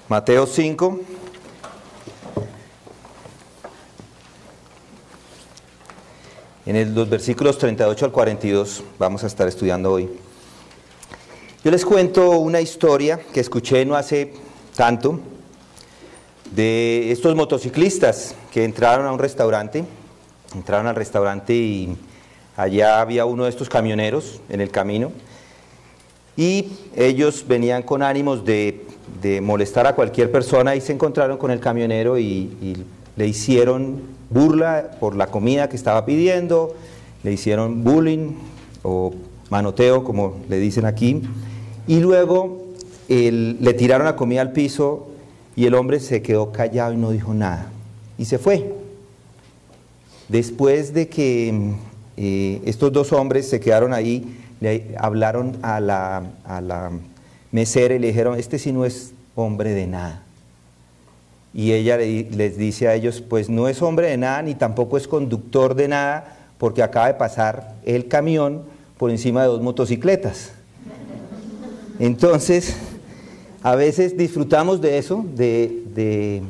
Mateo 5. En los versículos 38 al 42 vamos a estar estudiando hoy. Yo les cuento una historia que escuché no hace tanto de estos motociclistas que entraron a un restaurante. Entraron al restaurante y allá había uno de estos camioneros en el camino. Y ellos venían con ánimos de molestar a cualquier persona y se encontraron con el camionero y le hicieron burla por la comida que estaba pidiendo, le hicieron bullying o manoteo, como le dicen aquí, y luego le tiraron la comida al piso y el hombre se quedó callado y no dijo nada, y se fue. Después de que estos dos hombres se quedaron ahí, le hablaron a la mesera y le dijeron: este sí no es hombre de nada. Y ella les dice a ellos: pues no es hombre de nada ni tampoco es conductor de nada, porque acaba de pasar el camión por encima de dos motocicletas. Entonces, a veces disfrutamos de eso, de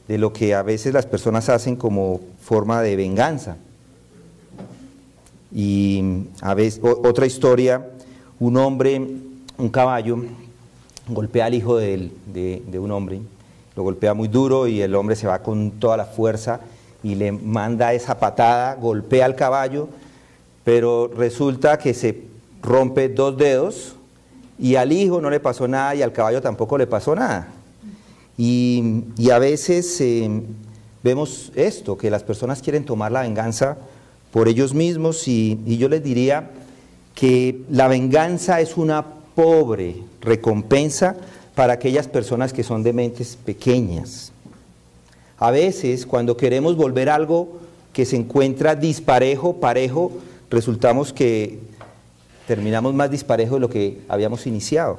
lo que a veces las personas hacen como forma de venganza. Y a veces, otra historia, un caballo golpea al hijo de un hombre, lo golpea muy duro y el hombre se va con toda la fuerza y le manda esa patada, golpea al caballo, pero resulta que se rompe dos dedos y al hijo no le pasó nada y al caballo tampoco le pasó nada. Y a veces vemos esto, que las personas quieren tomar la venganza por ellos mismos y yo les diría que la venganza es una pobre recompensa para aquellas personas que son de mentes pequeñas. A veces, cuando queremos volver algo que se encuentra disparejo, parejo, resultamos que terminamos más disparejo de lo que habíamos iniciado.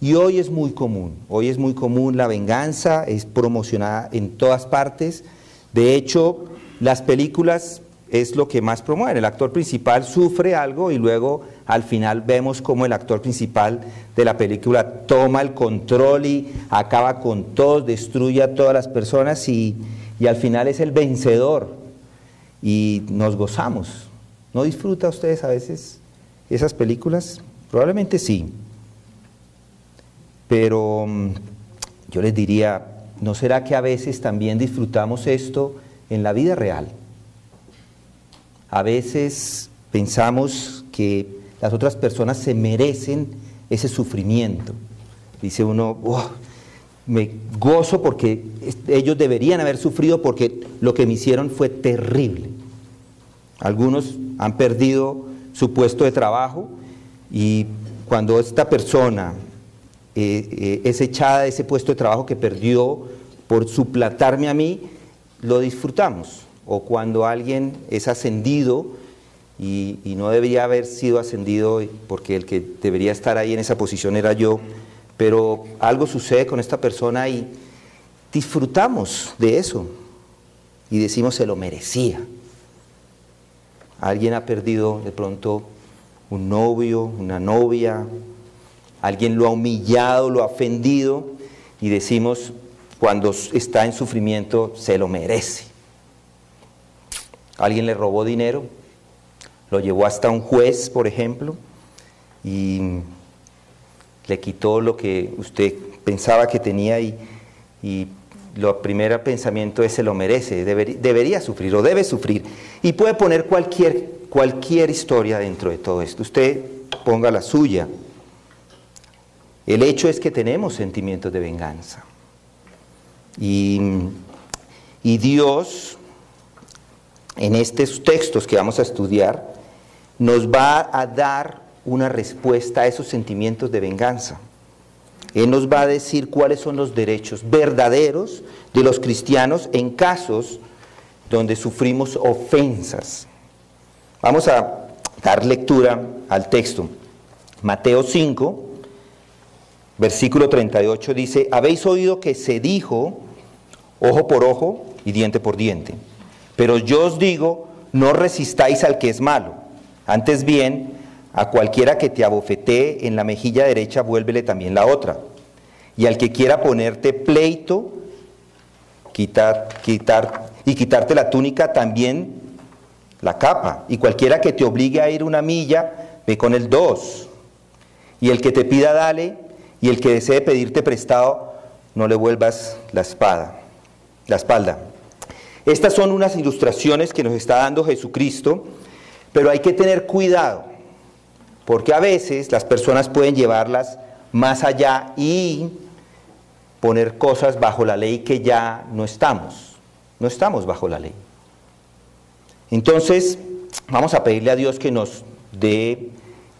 Y hoy es muy común la venganza, es promocionada en todas partes. De hecho, las películas es lo que más promueven. El actor principal sufre algo y luego al final vemos cómo el actor principal de la película toma el control y acaba con todos, destruye a todas las personas y al final es el vencedor y nos gozamos. ¿No disfruta ustedes a veces esas películas? Probablemente sí. Pero yo les diría, ¿no será que a veces también disfrutamos esto en la vida real? A veces pensamos que las otras personas se merecen ese sufrimiento. Dice uno: oh, me gozo porque ellos deberían haber sufrido porque lo que me hicieron fue terrible. Algunos han perdido su puesto de trabajo y cuando esta persona es echada de ese puesto de trabajo que perdió por suplantarme a mí, lo disfrutamos. O cuando alguien es ascendido y no debería haber sido ascendido porque el que debería estar ahí en esa posición era yo, pero algo sucede con esta persona y disfrutamos de eso y decimos: se lo merecía. Alguien ha perdido de pronto un novio, una novia, alguien lo ha humillado, lo ha ofendido y decimos, cuando está en sufrimiento: se lo merece. Alguien le robó dinero, lo llevó hasta un juez, por ejemplo, y le quitó lo que usted pensaba que tenía y lo primer pensamiento es: se lo merece, debería sufrir o debe sufrir. Y puede poner cualquier historia dentro de todo esto. Usted ponga la suya. El hecho es que tenemos sentimientos de venganza. Y Dios, en estos textos que vamos a estudiar, nos va a dar una respuesta a esos sentimientos de venganza. Él nos va a decir cuáles son los derechos verdaderos de los cristianos en casos donde sufrimos ofensas. Vamos a dar lectura al texto. Mateo 5, versículo 38 dice: habéis oído que se dijo ojo por ojo y diente por diente. Pero yo os digo, no resistáis al que es malo. Antes bien, a cualquiera que te abofetee en la mejilla derecha, vuélvele también la otra. Y al que quiera ponerte pleito, quitarte la túnica, también la capa. Y cualquiera que te obligue a ir una milla, ve con el 2. Y el que te pida, dale, y el que desee pedirte prestado, no le vuelvas la espalda. Estas son unas ilustraciones que nos está dando Jesucristo, pero hay que tener cuidado, porque a veces las personas pueden llevarlas más allá y poner cosas bajo la ley que ya no estamos bajo la ley. Entonces, vamos a pedirle a Dios que nos dé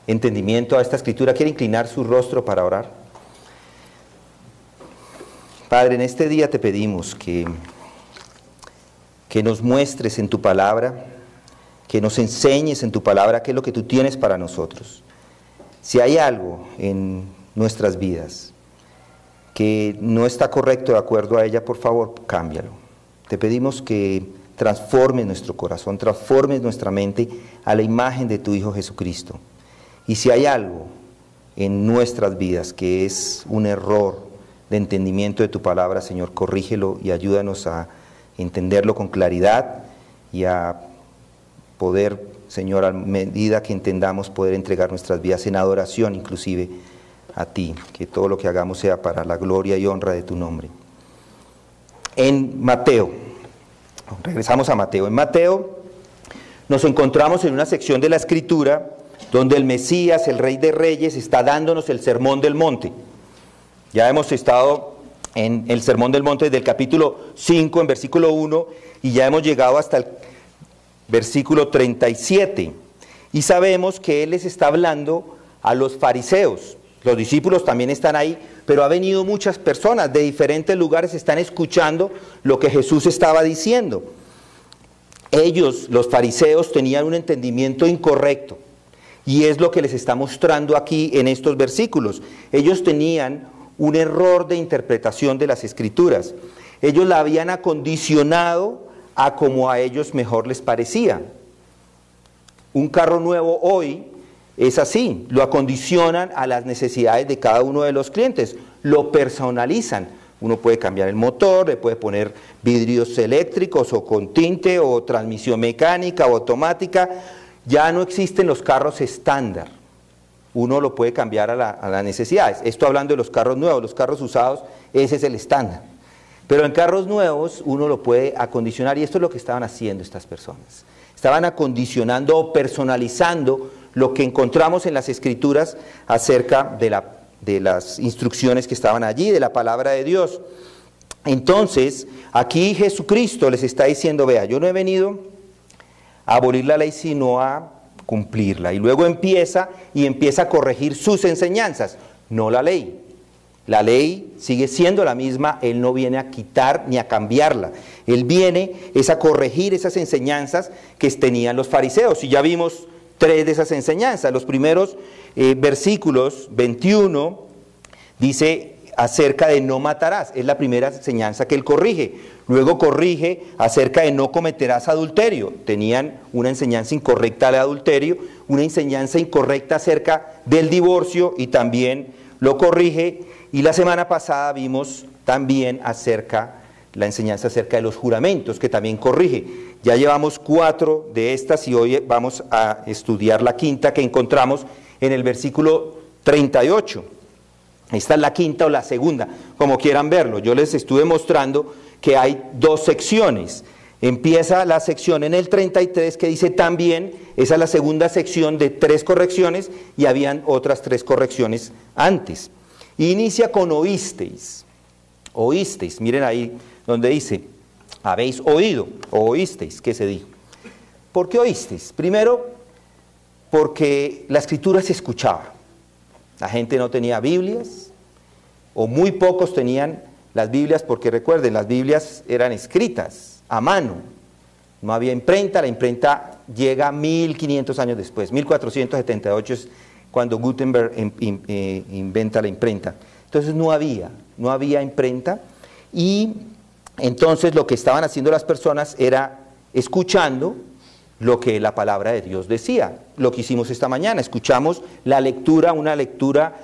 entendimiento a esta escritura. ¿Quiere inclinar su rostro para orar? Padre, en este día te pedimos que nos muestres en tu palabra, que nos enseñes en tu palabra qué es lo que tú tienes para nosotros. Si hay algo en nuestras vidas que no está correcto de acuerdo a ella, por favor, cámbialo. Te pedimos que transformes nuestro corazón, transformes nuestra mente a la imagen de tu Hijo Jesucristo. Y si hay algo en nuestras vidas que es un error de entendimiento de tu palabra, Señor, corrígelo y ayúdanos a entenderlo con claridad y a poder, Señor, a medida que entendamos, poder entregar nuestras vidas en adoración inclusive a ti, que todo lo que hagamos sea para la gloria y honra de tu nombre. En Mateo, regresamos a Mateo. En Mateo nos encontramos en una sección de la Escritura donde el Mesías, el Rey de Reyes, está dándonos el Sermón del Monte. Ya hemos estado en el Sermón del Monte desde el capítulo 5, en versículo 1, y ya hemos llegado hasta el versículo 37. Y sabemos que Él les está hablando a los fariseos. Los discípulos también están ahí, pero ha venido muchas personas de diferentes lugares, están escuchando lo que Jesús estaba diciendo. Ellos, los fariseos, tenían un entendimiento incorrecto, y es lo que les está mostrando aquí en estos versículos. Ellos tenían un error de interpretación de las Escrituras. Ellos la habían acondicionado a como a ellos mejor les parecía. Un carro nuevo hoy es así, lo acondicionan a las necesidades de cada uno de los clientes, lo personalizan. Uno puede cambiar el motor, le puede poner vidrios eléctricos o con tinte o transmisión mecánica o automática. Ya no existen los carros estándar. Uno lo puede cambiar a las necesidades. Esto hablando de los carros nuevos, los carros usados, ese es el estándar. Pero en carros nuevos uno lo puede acondicionar, y esto es lo que estaban haciendo estas personas. Estaban acondicionando o personalizando lo que encontramos en las Escrituras acerca de las instrucciones que estaban allí, de la palabra de Dios. Entonces, aquí Jesucristo les está diciendo, vea, yo no he venido a abolir la ley, sino a cumplirla. Y luego empieza a corregir sus enseñanzas, no la ley. La ley sigue siendo la misma, Él no viene a quitar ni a cambiarla. Él viene es a corregir esas enseñanzas que tenían los fariseos. Y ya vimos 3 de esas enseñanzas. Los primeros versículos, 21, dice acerca de no matarás. Es la primera enseñanza que Él corrige. Luego corrige acerca de no cometerás adulterio. Tenían una enseñanza incorrecta del adulterio, una enseñanza incorrecta acerca del divorcio, y también lo corrige. Y la semana pasada vimos también la enseñanza acerca de los juramentos, que también corrige. Ya llevamos 4 de estas y hoy vamos a estudiar la quinta, que encontramos en el versículo 38. Esta es la quinta o la segunda, como quieran verlo. Yo les estuve mostrando que hay 2 secciones. Empieza la sección en el 33 que dice también, esa es la segunda sección de 3 correcciones, y habían otras 3 correcciones antes. Inicia con oísteis. Oísteis, miren ahí donde dice, habéis oído, o oísteis, ¿qué se dijo? ¿Por qué oísteis? Primero, porque la Escritura se escuchaba. La gente no tenía Biblias, o muy pocos tenían las Biblias, porque recuerden, las Biblias eran escritas a mano. No había imprenta, la imprenta llega 1500 años después, 1478 es cuando Gutenberg inventa la imprenta. Entonces no había imprenta, y entonces lo que estaban haciendo las personas era escuchando lo que la palabra de Dios decía. Lo que hicimos esta mañana, escuchamos la lectura, una lectura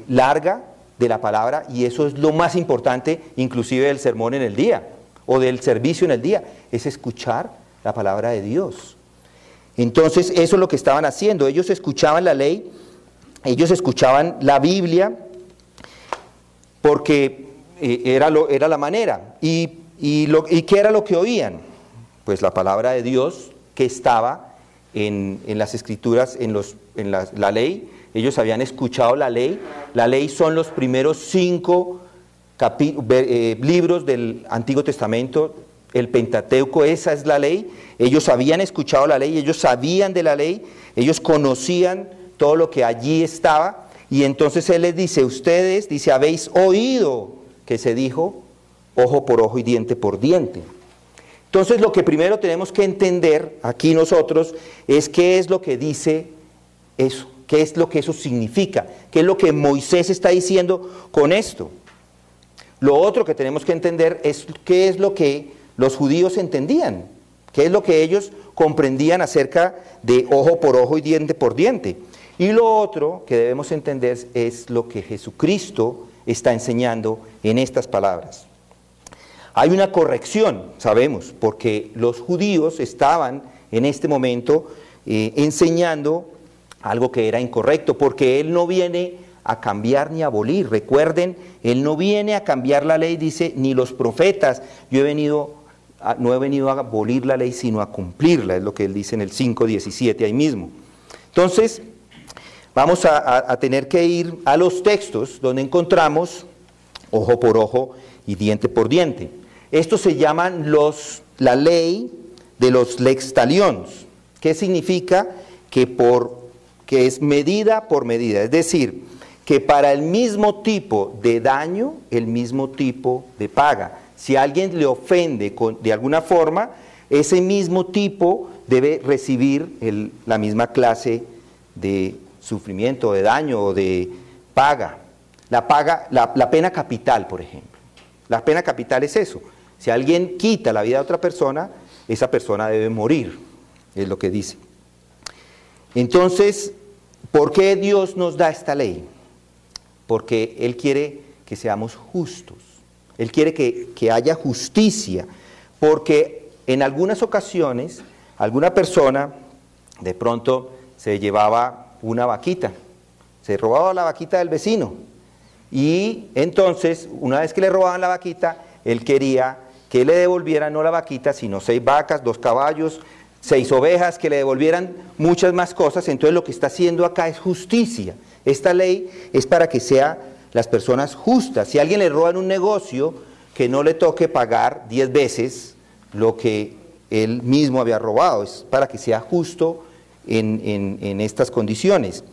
larga, de la palabra, y eso es lo más importante, inclusive del sermón en el día, o del servicio en el día, es escuchar la palabra de Dios. Entonces, eso es lo que estaban haciendo. Ellos escuchaban la ley, ellos escuchaban la Biblia, porque era la manera. ¿Y qué era lo que oían? Pues la palabra de Dios que estaba en las Escrituras, en la ley. Ellos habían escuchado la ley. La ley son los primeros 5 libros del Antiguo Testamento, el Pentateuco, esa es la ley. Ellos habían escuchado la ley, ellos sabían de la ley, ellos conocían todo lo que allí estaba, y entonces Él les dice, ustedes, dice, habéis oído que se dijo ojo por ojo y diente por diente. Entonces lo que primero tenemos que entender aquí nosotros es qué es lo que dice eso, qué es lo que eso significa, qué es lo que Moisés está diciendo con esto. Lo otro que tenemos que entender es qué es lo que los judíos entendían, qué es lo que ellos comprendían acerca de ojo por ojo y diente por diente. Y lo otro que debemos entender es lo que Jesucristo está enseñando en estas palabras. Hay una corrección, sabemos, porque los judíos estaban en este momento enseñando algo que era incorrecto, porque Él no viene a cambiar ni a abolir. Recuerden, Él no viene a cambiar la ley, dice, ni los profetas. No he venido a abolir la ley, sino a cumplirla, es lo que Él dice en el 5:17 ahí mismo. Entonces, vamos a tener que ir a los textos donde encontramos ojo por ojo y diente por diente. Estos se llaman la ley de los lex taliones. ¿Qué significa? Que es medida por medida, es decir, que para el mismo tipo de daño, el mismo tipo de paga. Si alguien le ofende de alguna forma, ese mismo tipo debe recibir la misma clase de sufrimiento, de daño o de paga. La pena capital, por ejemplo. La pena capital es eso. Si alguien quita la vida de otra persona, esa persona debe morir, es lo que dice. Entonces, ¿por qué Dios nos da esta ley? Porque Él quiere que seamos justos. Él quiere que haya justicia, porque en algunas ocasiones, alguna persona de pronto se llevaba una vaquita, se robaba la vaquita del vecino, y entonces, una vez que le robaban la vaquita, él quería que le devolvieran no la vaquita, sino 6 vacas, 2 caballos, 6 ovejas, que le devolvieran muchas más cosas. Entonces lo que está haciendo acá es justicia. Esta ley es para que sean las personas justas. Si a alguien le roba en un negocio, que no le toque pagar 10 veces lo que él mismo había robado. Es para que sea justo en estas condiciones.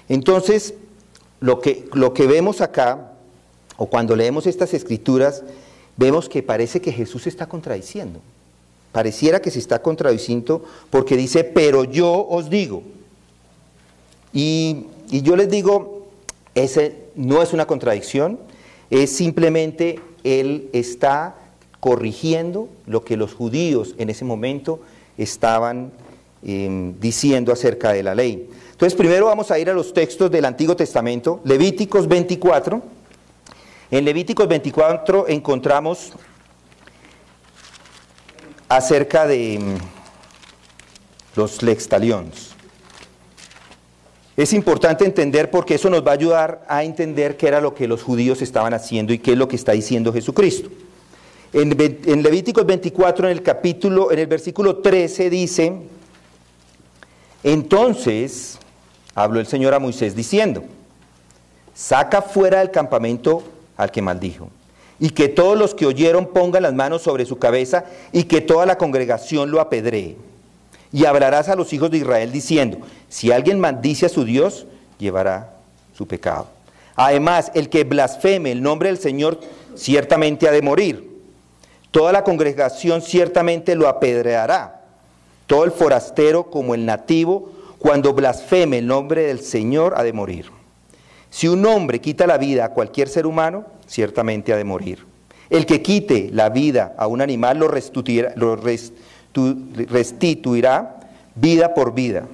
Entonces, lo que vemos acá, o cuando leemos estas escrituras, vemos que parece que Jesús se está contradiciendo. Pareciera que se está contradiciendo porque dice, pero yo os digo. Y yo les digo, ese no es una contradicción, es simplemente Él está corrigiendo lo que los judíos en ese momento estaban diciendo acerca de la ley. Entonces primero vamos a ir a los textos del Antiguo Testamento, Levíticos 24. En Levíticos 24 encontramos acerca de los lex taliones. Es importante entender porque eso nos va a ayudar a entender qué era lo que los judíos estaban haciendo y qué es lo que está diciendo Jesucristo. En Levíticos 24, en el versículo 13 dice, entonces habló el Señor a Moisés diciendo, saca fuera del campamento al que maldijo, y que todos los que oyeron pongan las manos sobre su cabeza, y que toda la congregación lo apedree. Y hablarás a los hijos de Israel diciendo, si alguien maldice a su Dios, llevará su pecado. Además, el que blasfeme el nombre del Señor, ciertamente ha de morir. Toda la congregación ciertamente lo apedreará. Todo el forastero como el nativo, cuando blasfeme el nombre del Señor, ha de morir. Si un hombre quita la vida a cualquier ser humano, ciertamente ha de morir. El que quite la vida a un animal lo restituirá vida por vida.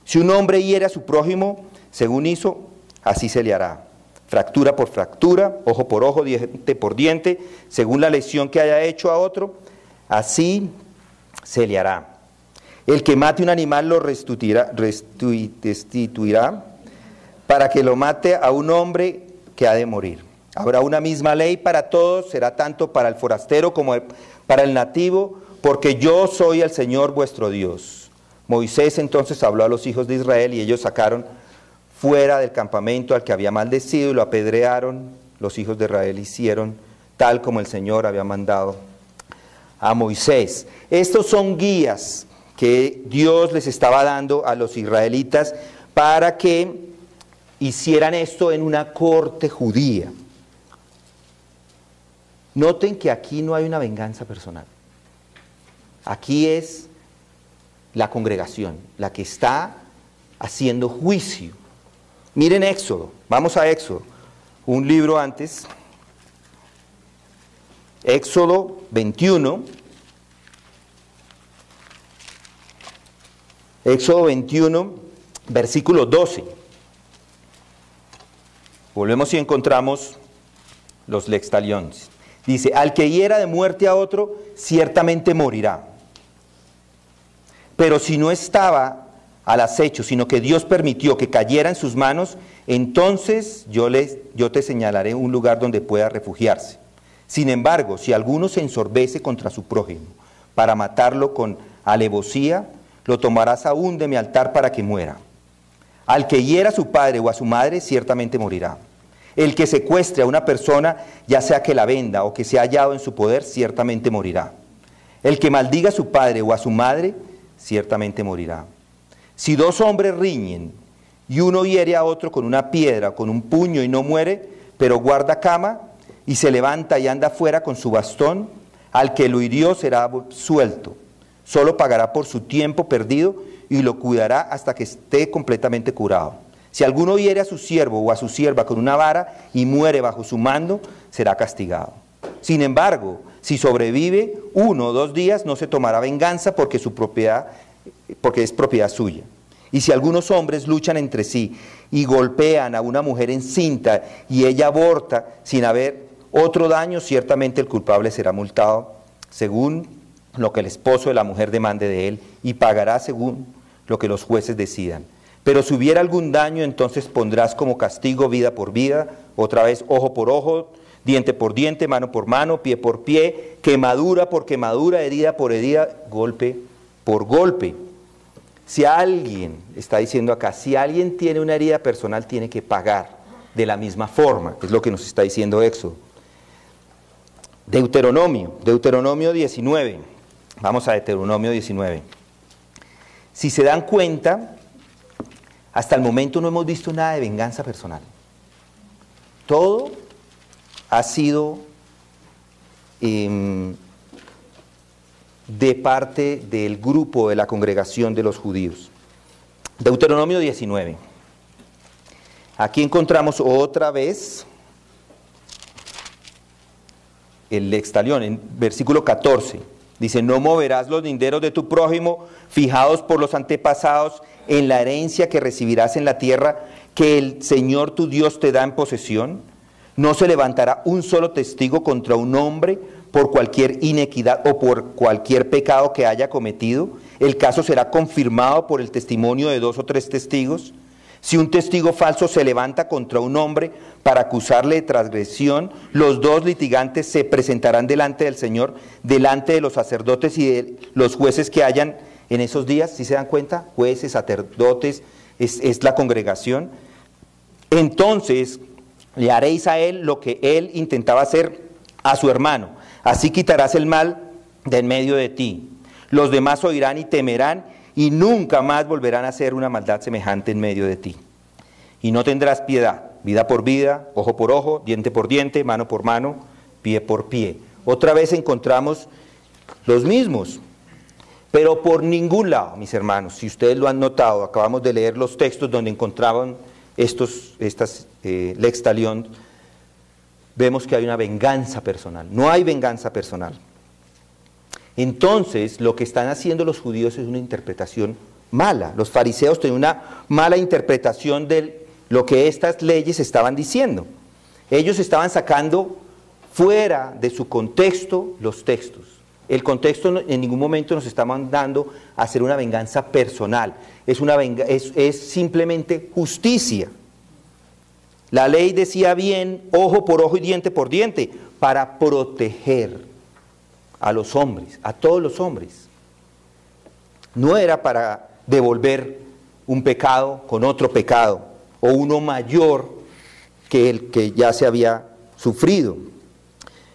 Si un hombre hiere a su prójimo, según hizo, así se le hará. fractura por fractura, ojo por ojo, diente por diente, según la lesión que haya hecho a otro, así se le hará. El que mate un animal lo restituirá para que lo mate a un hombre que ha de morir. Habrá una misma ley para todos, será tanto para el forastero como para el nativo, porque yo soy el Señor vuestro Dios. Moisés entonces habló a los hijos de Israel y ellos sacaron fuera del campamento al que había maldecido y lo apedrearon. Los hijos de Israel hicieron tal como el Señor había mandado a Moisés. Estos son guías que Dios les estaba dando a los israelitas para que hicieran esto en una corte judía. Noten que aquí no hay una venganza personal. Aquí es la congregación la que está haciendo juicio. Miren Éxodo, vamos a Éxodo, un libro antes, Éxodo 21, Éxodo 21, versículo 12. Volvemos y encontramos los lex taliones. Dice, al que hiera de muerte a otro, ciertamente morirá. Pero si no estaba al acecho, sino que Dios permitió que cayera en sus manos, entonces yo te señalaré un lugar donde pueda refugiarse. Sin embargo, si alguno se ensorbece contra su prójimo para matarlo con alevosía, lo tomarás aún de mi altar para que muera. Al que hiera a su padre o a su madre, ciertamente morirá. El que secuestre a una persona, ya sea que la venda o que sea hallado en su poder, ciertamente morirá. El que maldiga a su padre o a su madre, ciertamente morirá. Si dos hombres riñen y uno hiere a otro con una piedra o con un puño y no muere, pero guarda cama y se levanta y anda fuera con su bastón, al que lo hirió será suelto. Solo pagará por su tiempo perdido y lo cuidará hasta que esté completamente curado. Si alguno hiere a su siervo o a su sierva con una vara y muere bajo su mando, será castigado. Sin embargo, si sobrevive 1 o 2 días, no se tomará venganza porque es propiedad suya. Y si algunos hombres luchan entre sí y golpean a una mujer encinta y ella aborta sin haber otro daño, ciertamente el culpable será multado según lo que el esposo de la mujer demande de él y pagará según lo que los jueces decidan. Pero si hubiera algún daño, entonces pondrás como castigo vida por vida, otra vez ojo por ojo, diente por diente, mano por mano, pie por pie, quemadura por quemadura, herida por herida, golpe por golpe. Si alguien, está diciendo acá, si alguien tiene una herida personal, tiene que pagar de la misma forma, es lo que nos está diciendo Éxodo. Deuteronomio 19, vamos a Deuteronomio 19. Si se dan cuenta, hasta el momento no hemos visto nada de venganza personal. Todo ha sido de parte del grupo de la congregación de los judíos. Deuteronomio 19. Aquí encontramos otra vez el lex talión, en versículo 14. Dice, no moverás los linderos de tu prójimo, fijados por los antepasados, en la herencia que recibirás en la tierra que el Señor tu Dios te da en posesión. No se levantará un solo testigo contra un hombre por cualquier inequidad o por cualquier pecado que haya cometido. El caso será confirmado por el testimonio de 2 o 3 testigos. Si un testigo falso se levanta contra un hombre para acusarle de transgresión, los 2 litigantes se presentarán delante del Señor, delante de los sacerdotes y de los jueces que hayan en esos días. ¿Sí se dan cuenta? Jueces, sacerdotes, es la congregación. Entonces le haréis a él lo que él intentaba hacer a su hermano. Así quitarás el mal de en medio de ti. Los demás oirán y temerán y nunca más volverán a hacer una maldad semejante en medio de ti. Y no tendrás piedad, vida por vida, ojo por ojo, diente por diente, mano por mano, pie por pie. Otra vez encontramos los mismos, pero por ningún lado, mis hermanos, si ustedes lo han notado, acabamos de leer los textos donde encontraban estas lex talión, vemos que hay una venganza personal. No hay venganza personal. Entonces, lo que están haciendo los judíos es una interpretación mala. Los fariseos tenían una mala interpretación de lo que estas leyes estaban diciendo. Ellos estaban sacando fuera de su contexto los textos. El contexto en ningún momento nos está mandando a hacer una venganza personal. Es simplemente justicia. La ley decía bien, ojo por ojo y diente por diente, para proteger a los hombres, a todos los hombres. No era para devolver un pecado con otro pecado, o uno mayor que el que ya se había sufrido.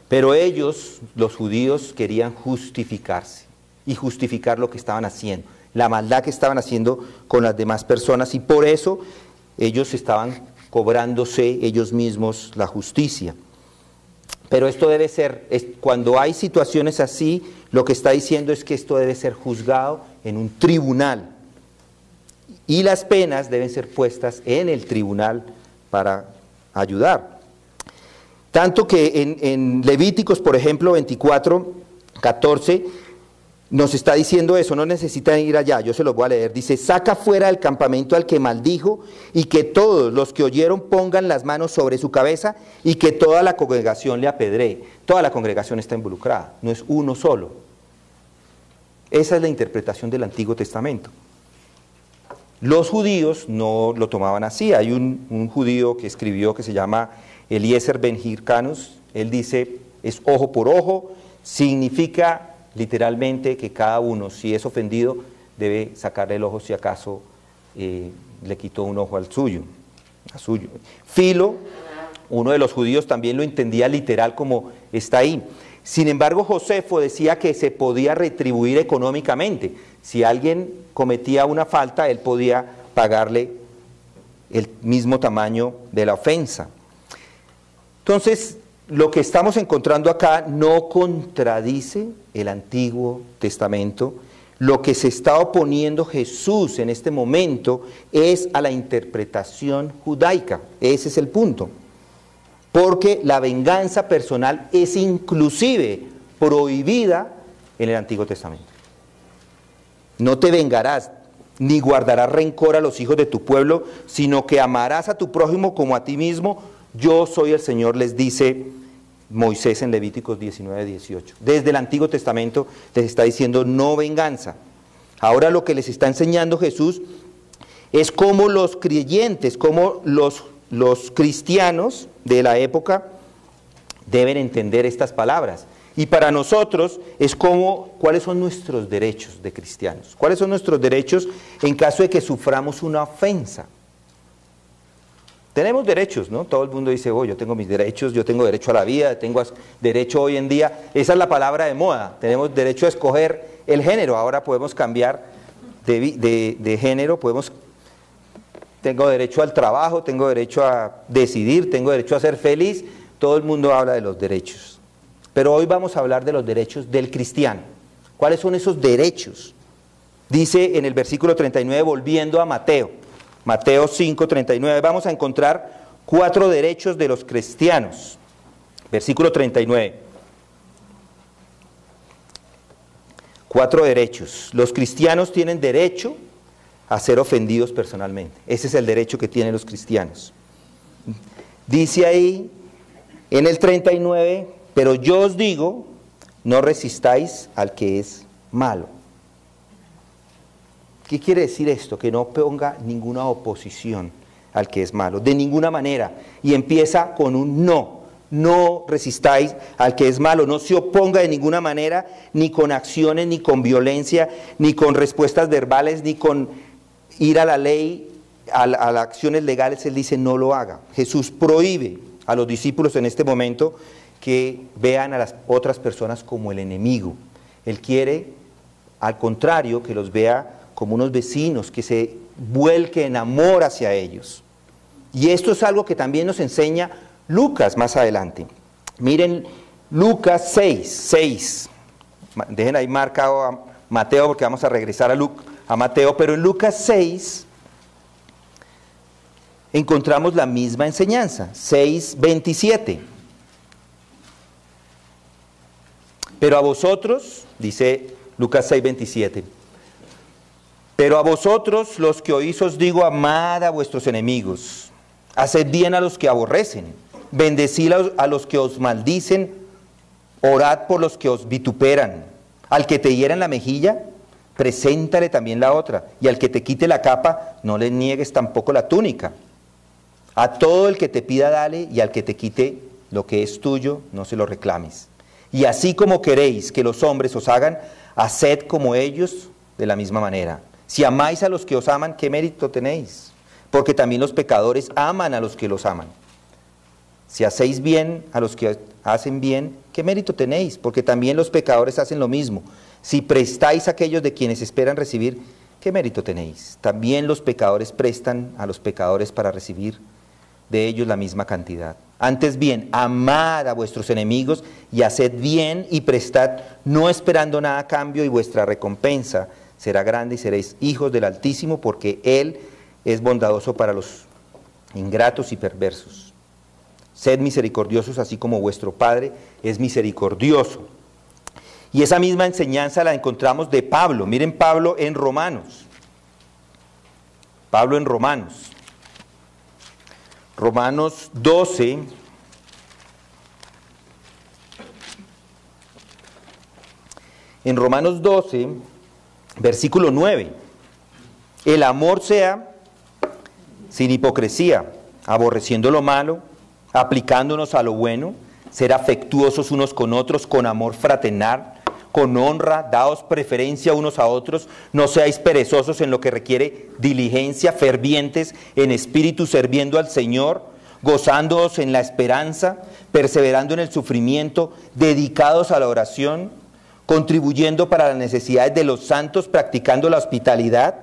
Pero ellos, los judíos, querían justificarse y justificar lo que estaban haciendo, la maldad que estaban haciendo con las demás personas, y por eso ellos estaban cobrándose ellos mismos la justicia. Pero esto debe ser, cuando hay situaciones así, lo que está diciendo es que esto debe ser juzgado en un tribunal, y las penas deben ser puestas en el tribunal para ayudar. Tanto que en Levíticos, por ejemplo, 24, 14, nos está diciendo eso, no necesitan ir allá, yo se los voy a leer. Dice, saca fuera del campamento al que maldijo, y que todos los que oyeron pongan las manos sobre su cabeza, y que toda la congregación le apedree. Toda la congregación está involucrada, no es uno solo. Esa es la interpretación del Antiguo Testamento. Los judíos no lo tomaban así. Hay un judío que escribió que se llama Eliezer Ben Hircanus. Él dice, es ojo por ojo, significa literalmente que cada uno, si es ofendido, debe sacarle el ojo si acaso le quitó un ojo al suyo. Filo, uno de los judíos, también lo entendía literal como está ahí. Sin embargo, Josefo decía que se podía retribuir económicamente. Si alguien cometía una falta, él podía pagarle el mismo tamaño de la ofensa. Entonces, lo que estamos encontrando acá no contradice el Antiguo Testamento. Lo que se está oponiendo Jesús en este momento es a la interpretación judaica. Ese es el punto. Porque la venganza personal es inclusive prohibida en el Antiguo Testamento. No te vengarás, ni guardarás rencor a los hijos de tu pueblo, sino que amarás a tu prójimo como a ti mismo. Yo soy el Señor, les dice Moisés en Levíticos 19, 18. Desde el Antiguo Testamento les está diciendo no venganza. Ahora lo que les está enseñando Jesús es cómo los creyentes, cómo los cristianos de la época deben entender estas palabras. Y para nosotros es cuáles son nuestros derechos de cristianos. ¿Cuáles son nuestros derechos en caso de que suframos una ofensa? Tenemos derechos, ¿no? Todo el mundo dice, yo tengo mis derechos, yo tengo derecho a la vida, tengo derecho hoy en día. Esa es la palabra de moda. Tenemos derecho a escoger el género. Ahora podemos cambiar de género, tengo derecho al trabajo, tengo derecho a decidir, tengo derecho a ser feliz. Todo el mundo habla de los derechos. Pero hoy vamos a hablar de los derechos del cristiano. ¿Cuáles son esos derechos? Dice en el versículo 39, volviendo a Mateo 5, 39, vamos a encontrar 4 derechos de los cristianos. Versículo 39. 4 derechos. Los cristianos tienen derecho a ser ofendidos personalmente. Ese es el derecho que tienen los cristianos. Dice ahí en el 39, pero yo os digo, no resistáis al que es malo. ¿Qué quiere decir esto? Que no ponga ninguna oposición al que es malo, de ninguna manera. Y empieza con un no. No resistáis al que es malo, no se oponga de ninguna manera, ni con acciones, ni con violencia, ni con respuestas verbales, ni con ir a la ley, a las acciones legales. Él dice no lo haga. Jesús prohíbe a los discípulos en este momento que vean a las otras personas como el enemigo. Él quiere, al contrario, que los vea como unos vecinos, que se vuelque en amor hacia ellos. Y esto es algo que también nos enseña Lucas más adelante. Miren Lucas 6. Dejen ahí marcado a Mateo porque vamos a regresar a Mateo, pero en Lucas 6 encontramos la misma enseñanza, 6:27. Pero a vosotros, dice Lucas 6:27, pero a vosotros los que oís os digo, amad a vuestros enemigos, haced bien a los que aborrecen, bendecid a los que os maldicen, orad por los que os vituperan. Al que te hiera en la mejilla, preséntale también la otra, y al que te quite la capa, no le niegues tampoco la túnica. A todo el que te pida dale, y al que te quite lo que es tuyo, no se lo reclames. Y así como queréis que los hombres os hagan, haced como ellos de la misma manera. Si amáis a los que os aman, ¿qué mérito tenéis? Porque también los pecadores aman a los que los aman. Si hacéis bien a los que hacen bien, ¿qué mérito tenéis? Porque también los pecadores hacen lo mismo. Si prestáis a aquellos de quienes esperan recibir, ¿qué mérito tenéis? También los pecadores prestan a los pecadores para recibir de ellos la misma cantidad. Antes bien, amad a vuestros enemigos y haced bien y prestad, no esperando nada a cambio, y vuestra recompensa será grande y seréis hijos del Altísimo, porque Él es bondadoso para los ingratos y perversos. Sed misericordiosos así como vuestro Padre es misericordioso. Y esa misma enseñanza la encontramos de Pablo. Miren Pablo en Romanos. Pablo en Romanos. Romanos 12. En Romanos 12, versículo 9. El amor sea sin hipocresía, aborreciendo lo malo, aplicándonos a lo bueno, ser afectuosos unos con otros, con amor fraternal, con honra, daos preferencia unos a otros, no seáis perezosos en lo que requiere diligencia, fervientes en espíritu, sirviendo al Señor, gozándoos en la esperanza, perseverando en el sufrimiento, dedicados a la oración, contribuyendo para las necesidades de los santos, practicando la hospitalidad.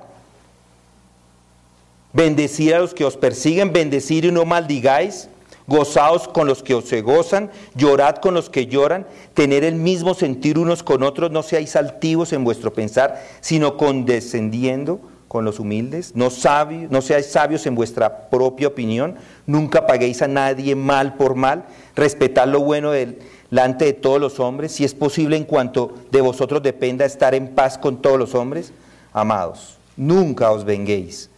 Bendecid a los que os persiguen, bendecid y no maldigáis. Gozaos con los que os se gozan, llorad con los que lloran, tener el mismo sentir unos con otros, no seáis altivos en vuestro pensar, sino condescendiendo con los humildes, no seáis sabios en vuestra propia opinión, nunca paguéis a nadie mal por mal, respetad lo bueno delante de todos los hombres, si es posible en cuanto de vosotros dependa estar en paz con todos los hombres. Amados, nunca os venguéis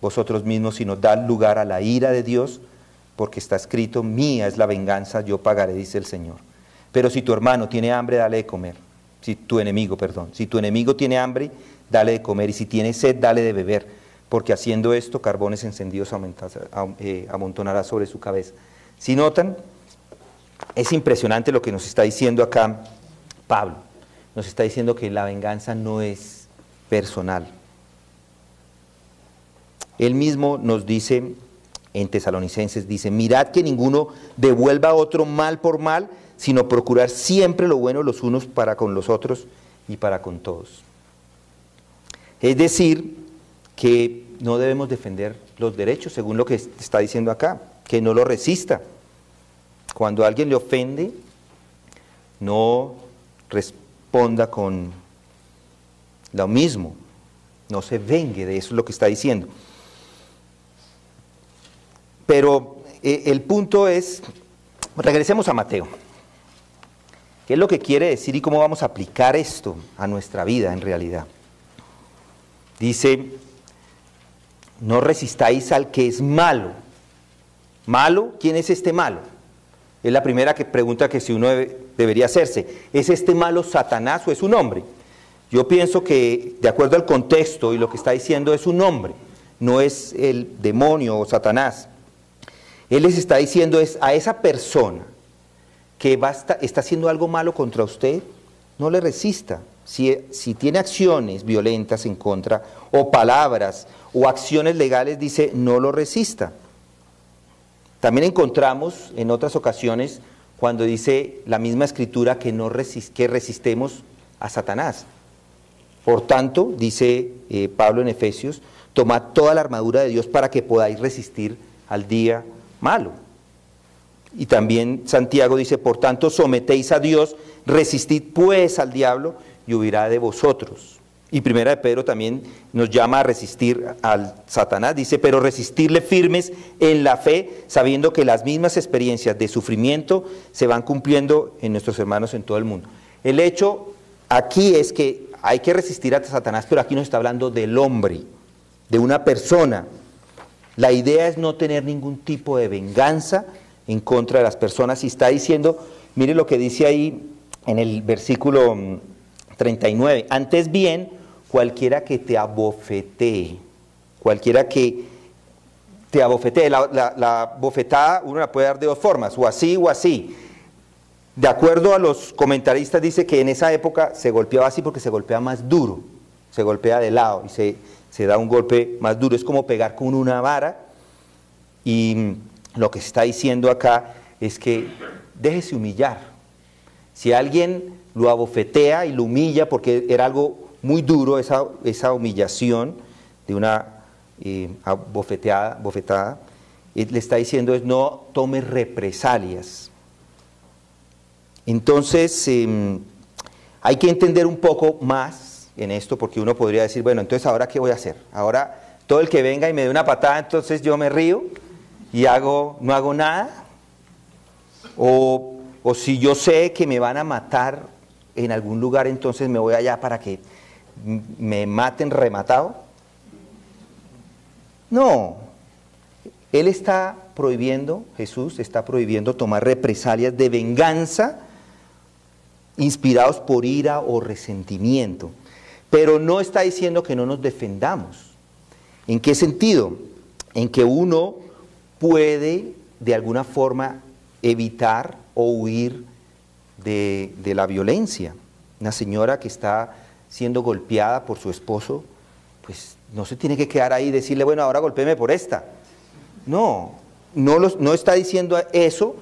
vosotros mismos, sino dad lugar a la ira de Dios, porque está escrito, mía es la venganza, yo pagaré, dice el Señor. Pero si tu hermano tiene hambre, dale de comer. Si tu enemigo tiene hambre, dale de comer, y si tiene sed, dale de beber, porque haciendo esto, carbones encendidos amontonará sobre su cabeza. Si notan, es impresionante lo que nos está diciendo acá Pablo. Nos está diciendo que la venganza no es personal. Él mismo nos dice en Tesalonicenses, dice, mirad que ninguno devuelva a otro mal por mal, sino procurar siempre lo bueno los unos para con los otros y para con todos. Es decir, que no debemos defender los derechos, según lo que está diciendo acá, que no lo resista. Cuando alguien le ofende, no responda con lo mismo, no se vengue de eso, es lo que está diciendo. Pero el punto es, regresemos a Mateo. ¿Qué es lo que quiere decir y cómo vamos a aplicar esto a nuestra vida en realidad? Dice, no resistáis al que es malo. ¿Malo? ¿Quién es este malo? Es la primera pregunta que si uno debería hacerse. ¿Es este malo Satanás o es un hombre? Yo pienso que, de acuerdo al contexto y lo que está diciendo, es un hombre, no es el demonio o Satanás. Él les está diciendo es a esa persona que está haciendo algo malo contra usted, no le resista. Si tiene acciones violentas en contra, o palabras, o acciones legales, dice, no lo resista. También encontramos en otras ocasiones, cuando dice la misma Escritura, que resistemos a Satanás. Por tanto, dice Pablo en Efesios, tomad toda la armadura de Dios para que podáis resistir al día malo. Y también Santiago dice, por tanto, sometéis a Dios, resistid pues al diablo y huirá de vosotros. Y Primera de Pedro también nos llama a resistir al Satanás, dice, pero resistirle firmes en la fe, sabiendo que las mismas experiencias de sufrimiento se van cumpliendo en nuestros hermanos en todo el mundo. El hecho aquí es que hay que resistir a Satanás, pero aquí nos está hablando del hombre, de una persona. La idea es no tener ningún tipo de venganza en contra de las personas y está diciendo, mire lo que dice ahí en el versículo 39, antes bien, cualquiera que te abofetee, cualquiera que te abofetee, la bofetada uno la puede dar de dos formas, o así o así. De acuerdo a los comentaristas dice que en esa época se golpeaba así porque se golpea más duro, se golpea de lado y se da un golpe más duro, es como pegar con una vara. Y lo que se está diciendo acá es que déjese humillar. Si alguien lo abofetea y lo humilla porque era algo muy duro, esa humillación de una bofetada, le está diciendo es no tome represalias. Entonces hay que entender un poco más en esto porque uno podría decir, bueno, entonces ¿ahora qué voy a hacer? Ahora todo el que venga y me dé una patada, entonces yo me río y no hago nada. O si yo sé que me van a matar en algún lugar, entonces me voy allá para que me maten rematado. No, Él está prohibiendo, Jesús está prohibiendo tomar represalias de venganza inspirados por ira o resentimiento. Pero no está diciendo que no nos defendamos. ¿En qué sentido? En que uno puede de alguna forma evitar o huir de la violencia. Una señora que está siendo golpeada por su esposo, pues no se tiene que quedar ahí y decirle, bueno, ahora golpéeme por esta. No está diciendo eso,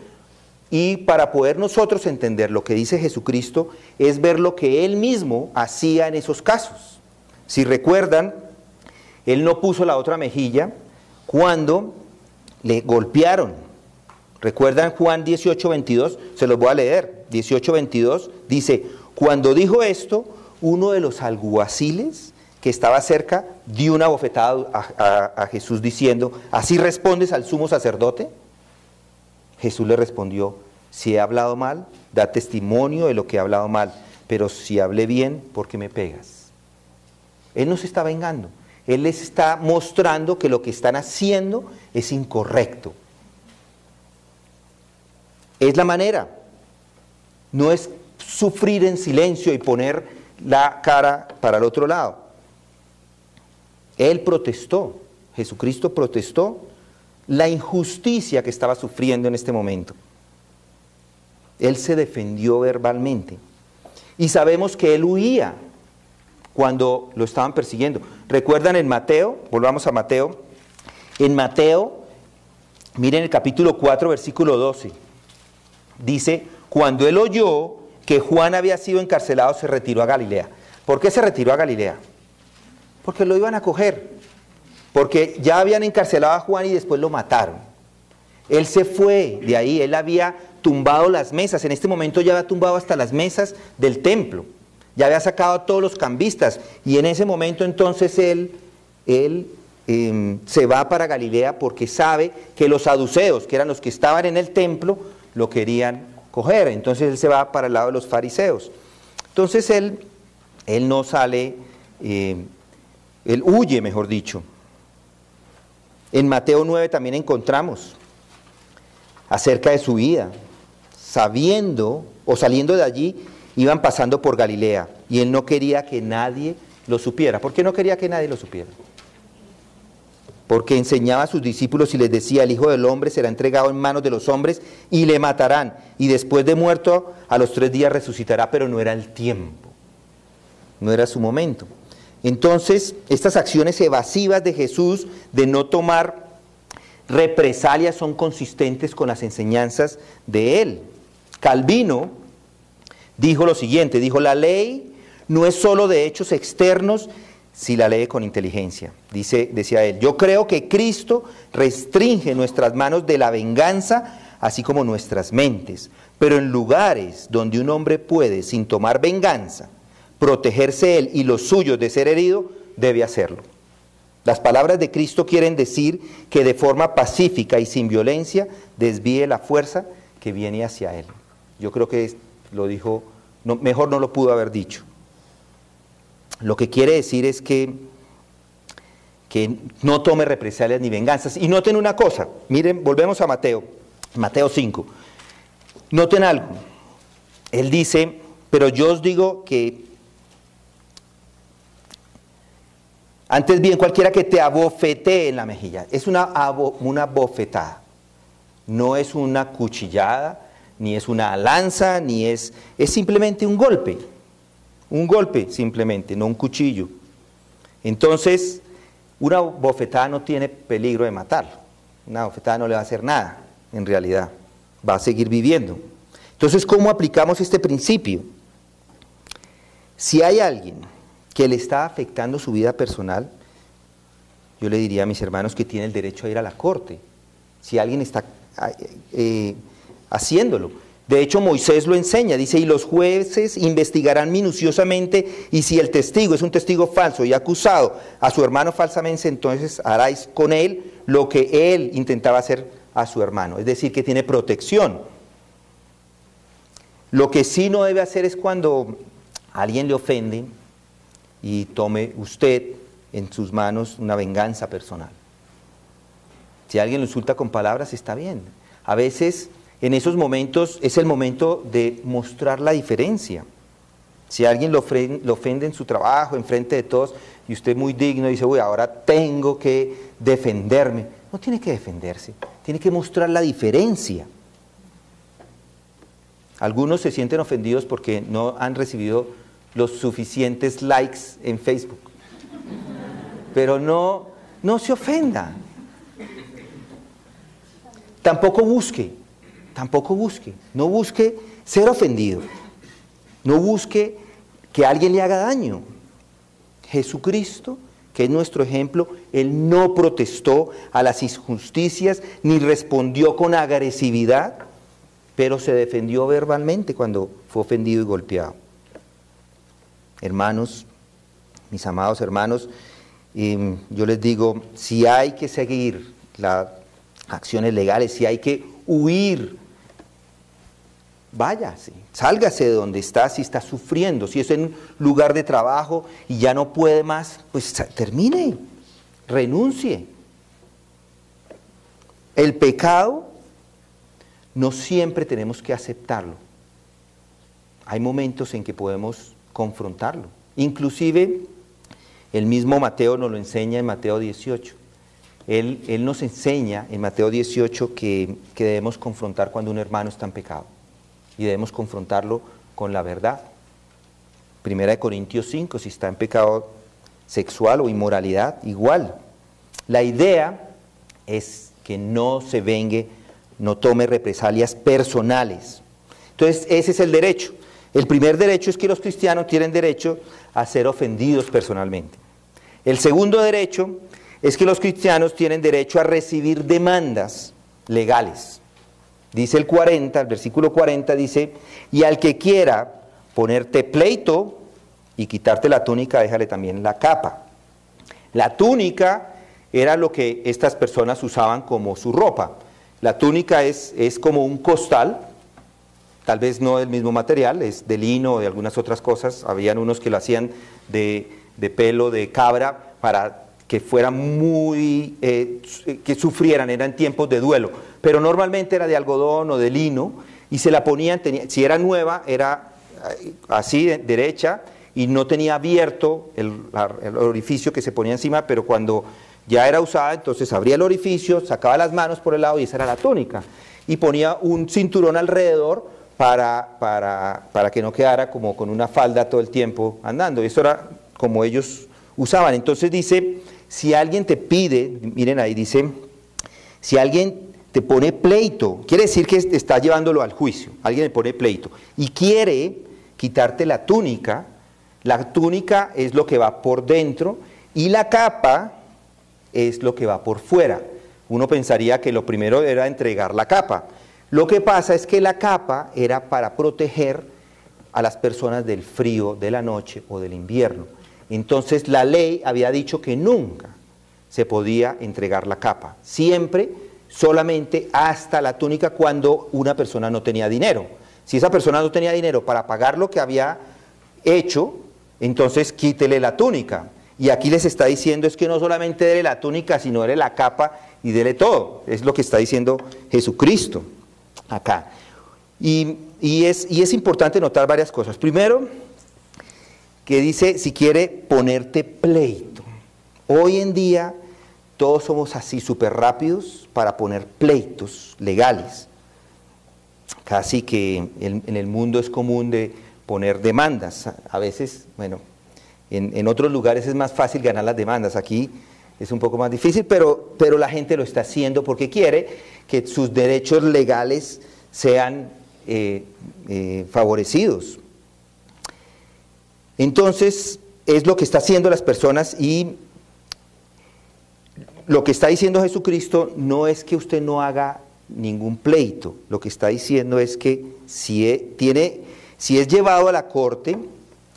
y para poder nosotros entender lo que dice Jesucristo es ver lo que Él mismo hacía en esos casos. Si recuerdan, Él no puso la otra mejilla cuando le golpearon. ¿Recuerdan Juan 18:22? Se los voy a leer. 18:22 dice, cuando dijo esto, uno de los alguaciles que estaba cerca dio una bofetada a Jesús diciendo, ¿así respondes al sumo sacerdote? Jesús le respondió, si he hablado mal, da testimonio de lo que he hablado mal, pero si hablé bien, ¿por qué me pegas? Él no se está vengando, Él les está mostrando que lo que están haciendo es incorrecto. Es la manera, no es sufrir en silencio y poner la cara para el otro lado. Él protestó, Jesucristo protestó la injusticia que estaba sufriendo en este momento. Él se defendió verbalmente. Y sabemos que él huía cuando lo estaban persiguiendo. ¿Recuerdan en Mateo? Volvamos a Mateo. En Mateo, miren el capítulo 4, versículo 12. Dice, cuando él oyó que Juan había sido encarcelado, se retiró a Galilea. ¿Por qué se retiró a Galilea? Porque lo iban a coger. Porque ya habían encarcelado a Juan y después lo mataron. Él se fue de ahí, él había tumbado las mesas, en este momento ya había tumbado hasta las mesas del templo, ya había sacado a todos los cambistas, y en ese momento entonces él se va para Galilea porque sabe que los saduceos, que eran los que estaban en el templo, lo querían coger, entonces él se va para el lado de los fariseos. Entonces él no sale, él huye, mejor dicho. En Mateo 9 también encontramos acerca de su vida. Sabiendo o saliendo de allí, iban pasando por Galilea y él no quería que nadie lo supiera. ¿Por qué no quería que nadie lo supiera? Porque enseñaba a sus discípulos y les decía, el Hijo del Hombre será entregado en manos de los hombres y le matarán, y después de muerto a los 3 días resucitará, pero no era el tiempo, no era su momento. Entonces, estas acciones evasivas de Jesús de no tomar represalias son consistentes con las enseñanzas de él. Calvino dijo lo siguiente, dijo, la ley no es solo de hechos externos, si la lee con inteligencia. Decía él, yo creo que Cristo restringe nuestras manos de la venganza, así como nuestras mentes, pero en lugares donde un hombre puede, sin tomar venganza, protegerse él y los suyos de ser herido, debe hacerlo. Las palabras de Cristo quieren decir que de forma pacífica y sin violencia desvíe la fuerza que viene hacia él. Yo creo que lo dijo, mejor no lo pudo haber dicho. Lo que quiere decir es que no tome represalias ni venganzas. Y noten una cosa, miren, volvemos a Mateo. Mateo 5. Noten algo. Él dice, pero yo os digo que antes bien cualquiera que te abofetee en la mejilla. Es una bofetada. No es una cuchillada, ni es una lanza, ni es simplemente un golpe. Un golpe simplemente, no un cuchillo. Entonces, una bofetada no tiene peligro de matarlo. Una bofetada no le va a hacer nada, en realidad. Va a seguir viviendo. Entonces, ¿cómo aplicamos este principio? Si hay alguien que le está afectando su vida personal, yo le diría a mis hermanos que tiene el derecho a ir a la corte. Si alguien está haciéndolo. De hecho, Moisés lo enseña, dice, y los jueces investigarán minuciosamente, y si el testigo es un testigo falso y acusado a su hermano falsamente, entonces haráis con él lo que él intentaba hacer a su hermano. Es decir, que tiene protección. Lo que sí no debe hacer es cuando alguien le ofende y tome usted en sus manos una venganza personal. Si alguien lo insulta con palabras, está bien. A veces, en esos momentos, es el momento de mostrar la diferencia. Si alguien lo ofende en su trabajo, en frente de todos, y usted muy digno dice, uy, ahora tengo que defenderme. No tiene que defenderse, tiene que mostrar la diferencia. Algunos se sienten ofendidos porque no han recibido los suficientes likes en Facebook. Pero no se ofenda. Tampoco busque, no busque ser ofendido, no busque que alguien le haga daño. Jesucristo, que es nuestro ejemplo, Él no protestó a las injusticias ni respondió con agresividad, pero se defendió verbalmente cuando fue ofendido y golpeado. Hermanos, mis amados hermanos, yo les digo, si hay que seguir las acciones legales, si hay que huir, váyase, sálgase de donde está, si está sufriendo, si es en un lugar de trabajo y ya no puede más, pues termine, renuncie. El pecado no siempre tenemos que aceptarlo. Hay momentos en que podemos confrontarlo. Inclusive el mismo Mateo nos lo enseña en Mateo 18. Él nos enseña en Mateo 18 que debemos confrontar cuando un hermano está en pecado. Y debemos confrontarlo con la verdad. Primera de Corintios 5, si está en pecado sexual o inmoralidad, igual. La idea es que no se vengue, no tome represalias personales. Entonces, ese es el derecho. El primer derecho es que los cristianos tienen derecho a ser ofendidos personalmente. El segundo derecho es que los cristianos tienen derecho a recibir demandas legales. Dice el versículo 40 dice, y al que quiera ponerte pleito y quitarte la túnica, déjale también la capa. La túnica era lo que estas personas usaban como su ropa. La túnica es como un costal, tal vez no del mismo material, es de lino o de algunas otras cosas. Habían unos que lo hacían de pelo de cabra para que fueran que sufrieran, eran tiempos de duelo, pero normalmente era de algodón o de lino, y se la ponían, si era nueva, era así, derecha, y no tenía abierto el orificio que se ponía encima, pero cuando ya era usada, entonces abría el orificio, sacaba las manos por el lado, y esa era la túnica, y ponía un cinturón alrededor para que no quedara como con una falda todo el tiempo andando, y eso era como ellos usaban. Entonces dice, si alguien te pide, miren ahí dice, si alguien te pone pleito, quiere decir que está llevándolo al juicio, alguien le pone pleito y quiere quitarte la túnica es lo que va por dentro y la capa es lo que va por fuera. Uno pensaría que lo primero era entregar la capa. Lo que pasa es que la capa era para proteger a las personas del frío de la noche o del invierno. Entonces la ley había dicho que nunca se podía entregar la capa, siempre solamente hasta la túnica cuando una persona no tenía dinero. Si esa persona no tenía dinero para pagar lo que había hecho, entonces quítele la túnica. Y aquí les está diciendo es que no solamente dele la túnica, sino dele la capa y dele todo. Es lo que está diciendo Jesucristo. acá. Y es importante notar varias cosas. Primero, que dice, si quiere ponerte pleito. Hoy en día todos somos así súper rápidos para poner pleitos legales. Casi que en el mundo es común de poner demandas. A veces, bueno, en otros lugares es más fácil ganar las demandas. Aquí es un poco más difícil, pero la gente lo está haciendo porque quiere que sus derechos legales sean favorecidos. Entonces, es lo que está haciendo las personas, y lo que está diciendo Jesucristo no es que usted no haga ningún pleito. Lo que está diciendo es que si es llevado a la corte,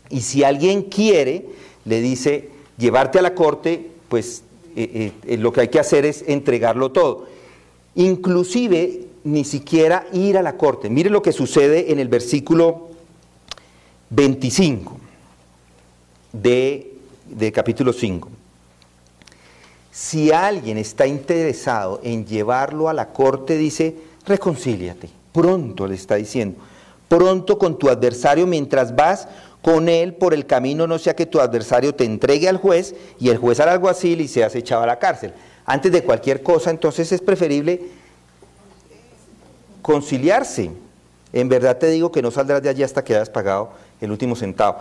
y si alguien quiere, le dice, llevarte a la corte, pues lo que hay que hacer es entregarlo todo. Inclusive, ni siquiera ir a la corte. Mire lo que sucede en el versículo 25 de capítulo 5. Si alguien está interesado en llevarlo a la corte, dice, reconcíliate. Pronto, le está diciendo, pronto con tu adversario mientras vas con él por el camino, no sea que tu adversario te entregue al juez y el juez al alguacil y seas echado a la cárcel. Antes de cualquier cosa, entonces es preferible conciliarse. En verdad te digo que no saldrás de allí hasta que hayas pagado el último centavo.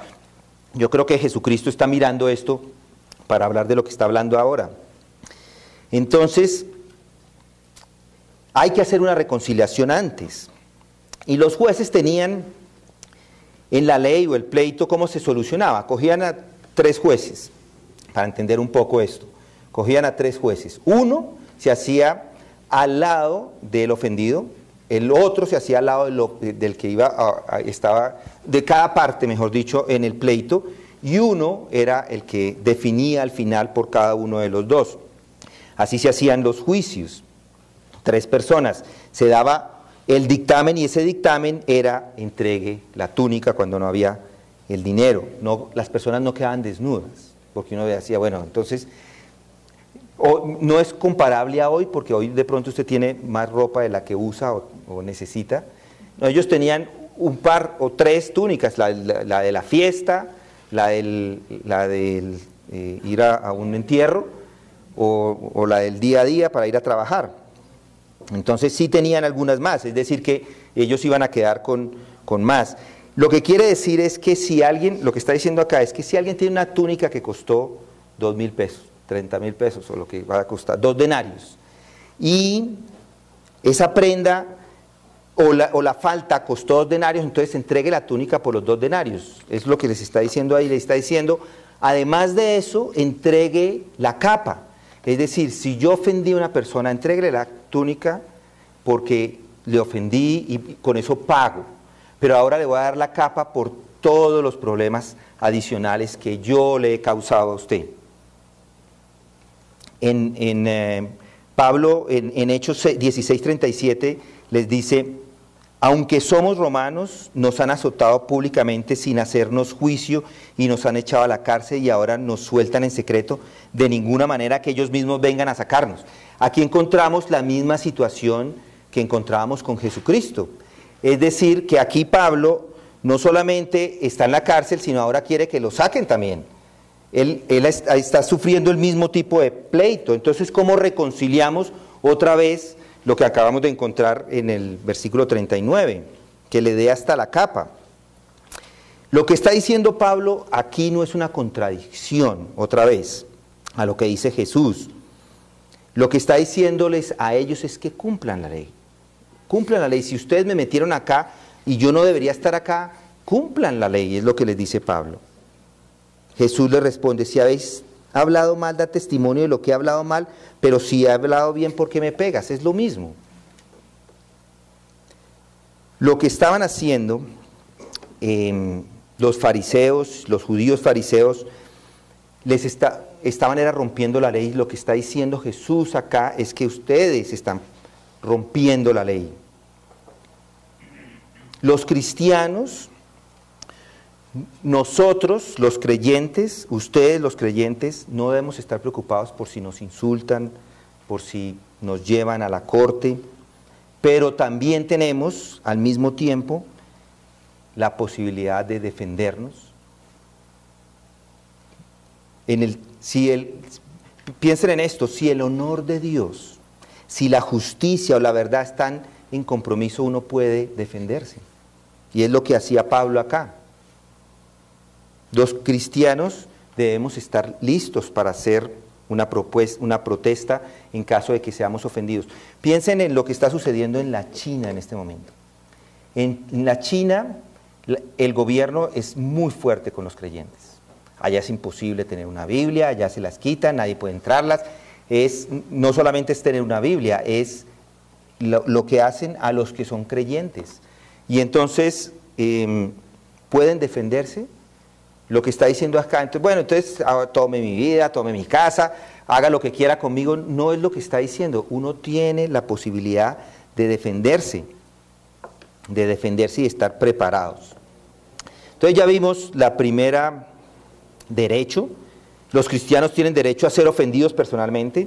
Yo creo que Jesucristo está mirando esto para hablar de lo que está hablando ahora. Entonces, hay que hacer una reconciliación antes. Y los jueces tenían en la ley o el pleito cómo se solucionaba. Cogían a 3 jueces, para entender un poco esto. Cogían a 3 jueces. Uno se hacía al lado del ofendido, el otro se hacía al lado del que estaba de cada parte, mejor dicho, en el pleito, y uno era el que definía al final por cada uno de los dos. Así se hacían los juicios. 3 personas. Se daba el dictamen, y ese dictamen era entregue la túnica cuando no había el dinero. No, las personas no quedaban desnudas, porque uno decía, bueno, entonces no es comparable a hoy, porque hoy de pronto usted tiene más ropa de la que usa o necesita. No, ellos tenían un par o 3 túnicas, la de la fiesta, la del ir a un entierro, o la del día a día para ir a trabajar. Entonces sí tenían algunas más, es decir que ellos iban a quedar con más. Lo que quiere decir es que si alguien, lo que está diciendo acá es que si alguien tiene una túnica que costó 2,000 pesos, 30,000 pesos, o lo que va a costar, 2 denarios, y esa prenda o la falta costó 2 denarios, entonces entregue la túnica por los 2 denarios. Es lo que les está diciendo ahí, les está diciendo, además de eso, entregue la capa. Es decir, si yo ofendí a una persona, entréguele la túnica porque le ofendí y con eso pago. Pero ahora le voy a dar la capa por todos los problemas adicionales que yo le he causado a usted. Pablo en Hechos 16:37 les dice, aunque somos romanos, nos han azotado públicamente sin hacernos juicio y nos han echado a la cárcel y ahora nos sueltan en secreto, de ninguna manera que ellos mismos vengan a sacarnos. Aquí encontramos la misma situación que encontrábamos con Jesucristo. Es decir, que aquí Pablo no solamente está en la cárcel, sino ahora quiere que lo saquen también. Él está sufriendo el mismo tipo de pleito. Entonces, ¿cómo reconciliamos otra vez lo que acabamos de encontrar en el versículo 39? Que le dé hasta la capa. Lo que está diciendo Pablo aquí no es una contradicción, otra vez, a lo que dice Jesús. Lo que está diciéndoles a ellos es que cumplan la ley. Cumplan la ley. Si ustedes me metieron acá y yo no debería estar acá, cumplan la ley, es lo que les dice Pablo. Jesús le responde, si habéis hablado mal, da testimonio de lo que he hablado mal, pero si he hablado bien, ¿por qué me pegas? Es lo mismo. Lo que estaban haciendo los fariseos, los judíos fariseos, estaban era rompiendo la ley. Lo que está diciendo Jesús acá es que ustedes están rompiendo la ley. Los cristianos, nosotros los creyentes, ustedes los creyentes, no debemos estar preocupados por si nos insultan, por si nos llevan a la corte. pero también tenemos al mismo tiempo la posibilidad de defendernos. Piensen en esto, si el honor de Dios, si la justicia o la verdad están en compromiso, uno puede defenderse. Y es lo que hacía Pablo acá. Los cristianos debemos estar listos para hacer una protesta en caso de que seamos ofendidos. Piensen en lo que está sucediendo en la China en este momento. En la China el gobierno es muy fuerte con los creyentes. Allá es imposible tener una Biblia, allá se las quitan, nadie puede entrarlas. No solamente es tener una Biblia, es lo que hacen a los que son creyentes. Y entonces, ¿pueden defenderse? Lo que está diciendo acá, entonces, bueno, entonces tome mi vida, tome mi casa, haga lo que quiera conmigo, no es lo que está diciendo. Uno tiene la posibilidad de defenderse y estar preparados. Entonces ya vimos la primera derecho. Los cristianos tienen derecho a ser ofendidos personalmente,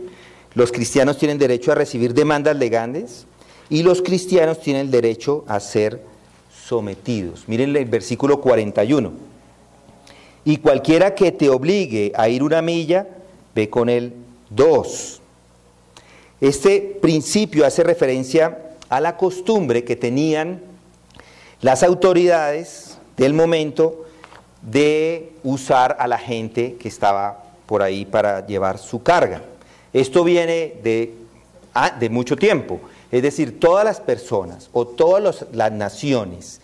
los cristianos tienen derecho a recibir demandas legales y los cristianos tienen el derecho a ser sometidos. Miren el versículo 41. Y cualquiera que te obligue a ir 1 milla, ve con él 2. Este principio hace referencia a la costumbre que tenían las autoridades del momento de usar a la gente que estaba por ahí para llevar su carga. Esto viene de mucho tiempo, es decir, todas las personas o todas las naciones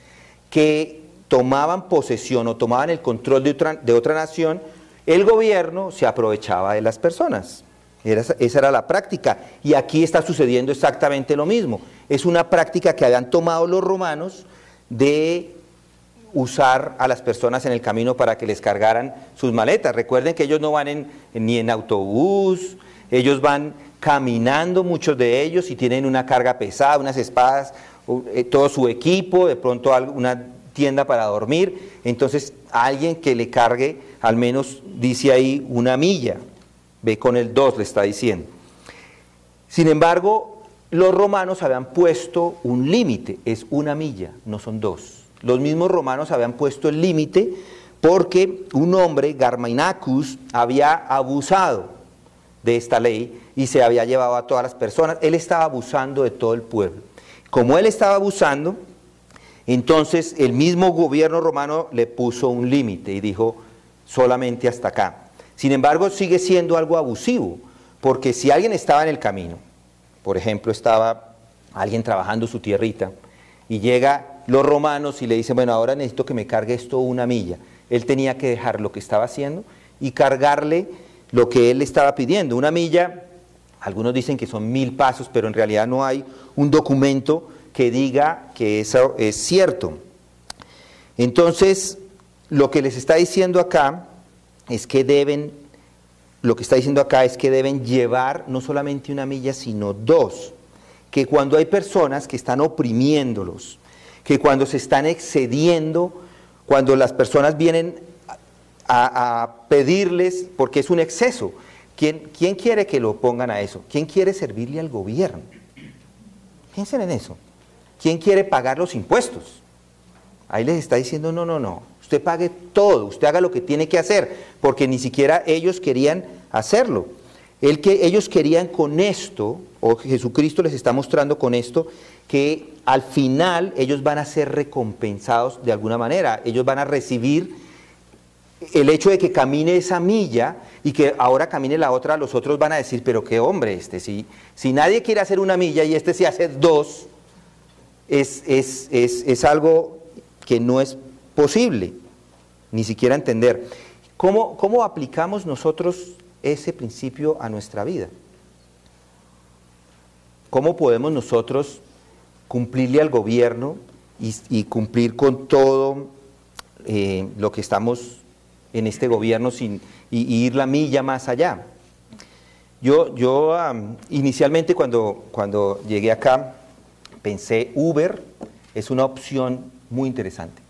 que tomaban posesión o tomaban el control de otra nación, el gobierno se aprovechaba de las personas. Esa era la práctica. Y aquí está sucediendo exactamente lo mismo. Es una práctica que habían tomado los romanos de usar a las personas en el camino para que les cargaran sus maletas. Recuerden que ellos no van ni en autobús, ellos van caminando, muchos de ellos, y tienen una carga pesada, unas espadas, todo su equipo, de pronto una tienda para dormir. Entonces alguien que le cargue, al menos dice ahí 1 milla, ve con el 2 le está diciendo. Sin embargo, los romanos habían puesto un límite, es 1 milla, no son 2. Los mismos romanos habían puesto el límite porque un hombre, Germanicus, había abusado de esta ley y se había llevado a todas las personas. Él estaba abusando de todo el pueblo. Como él estaba abusando, entonces el mismo gobierno romano le puso un límite y dijo solamente hasta acá. Sin embargo, sigue siendo algo abusivo, porque si alguien estaba en el camino, por ejemplo, estaba alguien trabajando su tierrita y llega los romanos y le dicen, bueno, ahora necesito que me cargue esto 1 milla. Él tenía que dejar lo que estaba haciendo y cargarle lo que él estaba pidiendo. 1 milla, algunos dicen que son 1000 pasos, pero en realidad no hay un documento que diga que eso es cierto. Entonces, lo que les está diciendo acá es que deben llevar no solamente 1 milla, sino 2. Que cuando hay personas que están oprimiéndolos, que cuando se están excediendo, cuando las personas vienen a pedirles, porque es un exceso, ¿quién quiere que lo pongan a eso? ¿Quién quiere servirle al gobierno? Piensen en eso. ¿Quién quiere pagar los impuestos? Ahí les está diciendo, no, usted pague todo, usted haga lo que tiene que hacer, porque ni siquiera ellos querían hacerlo. Ellos querían con esto, o Jesucristo les está mostrando con esto, que al final ellos van a ser recompensados de alguna manera, ellos van a recibir el hecho de que camine esa milla y que ahora camine la otra. Los otros van a decir, pero qué hombre si nadie quiere hacer 1 milla y se hace 2, es algo que no es posible, ni siquiera entender. ¿Cómo aplicamos nosotros ese principio a nuestra vida? ¿Cómo podemos nosotros cumplirle al gobierno y cumplir con todo lo que estamos en este gobierno y ir la milla más allá? Yo inicialmente cuando llegué acá pensé, Uber es una opción muy interesante.